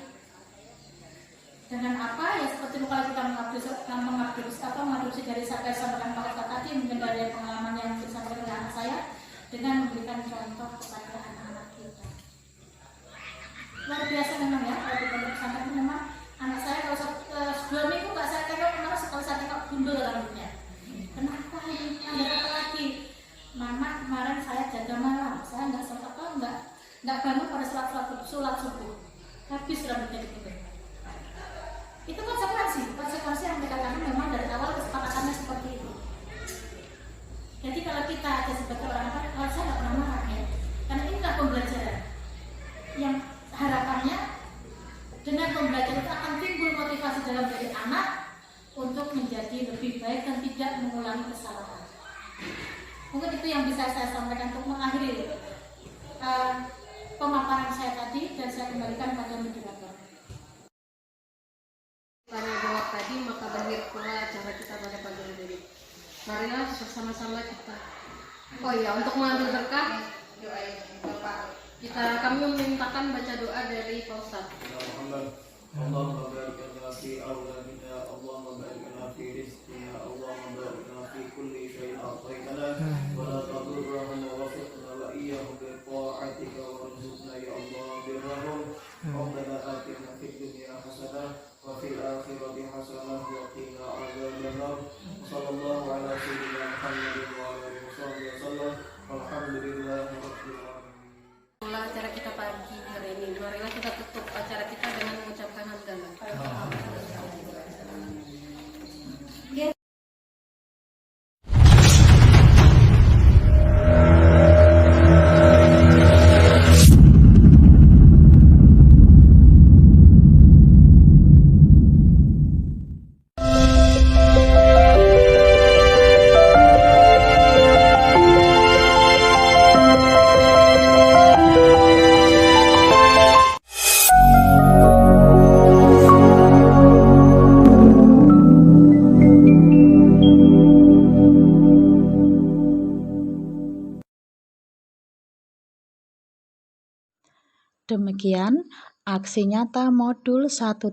Dengan apa? Ya seperti kalau kita mengadopsi dari saya sampaikan Pak Ustadz tadi, mungkin dari pengalaman yang disampaikan oleh anak saya, dengan memberikan contoh kepada anak-anak kita. Luar biasa memang ya, kalau di pondok pesantren memang anak saya kalau 2 minggu nggak saya tengok, kemarin sekali saya tengok gundul rambutnya. Kenapa ini? Ada apa lagi? Mama, kemarin saya jaga malam, saya nggak bangun pada sholat subuh, habis rambutnya digundur. Itu konsekuensi yang mereka kami memang dari awal kesepakatannya seperti itu. Jadi kalau kita ada sebagai orang tua, kalau saya nggak pernah marah ya, karena inilah pembelajaran yang harapannya dengan pembelajaran itu akan timbul motivasi dalam diri anak untuk menjadi lebih baik dan tidak mengulangi kesalahan. Mungkin itu yang bisa saya sampaikan untuk mengakhiri pemaparan saya tadi, dan saya kembalikan pada moderator. Tanya jawab tadi, maka berakhir pula acara kita pada pagi hari ini. Marilah bersama-sama kita. Oh iya, untuk mengambil berkah, kami memintakan baca doa dari Pak Ustadz. Allahumma barik lana fi awladina, Allahumma barik lana fi rizqina, Allahumma barik lana fi kulli syai'in a'taytana, wa la tadurrana wa wafiqna wa iyyahum bi ta'atika warzuqna ya Allah birrahum. Rabbana atina fid dunya hasanah wa fil akhirati hasanah wa qina adzabannar. Sallallahu ala sayyidina Muhammadin wa ala alihi wasallam. Alhamdulillahi rabbil alamin. Mulai acara kita pagi hari ini, marilah kita tutup acara kita dengan mengucapkan hamdalah. Demikian aksi nyata modul 1.4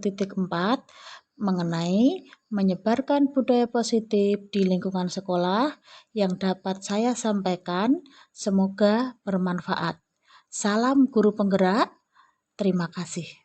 mengenai menyebarkan budaya positif di lingkungan sekolah yang dapat saya sampaikan. Semoga bermanfaat. Salam guru penggerak. Terima kasih.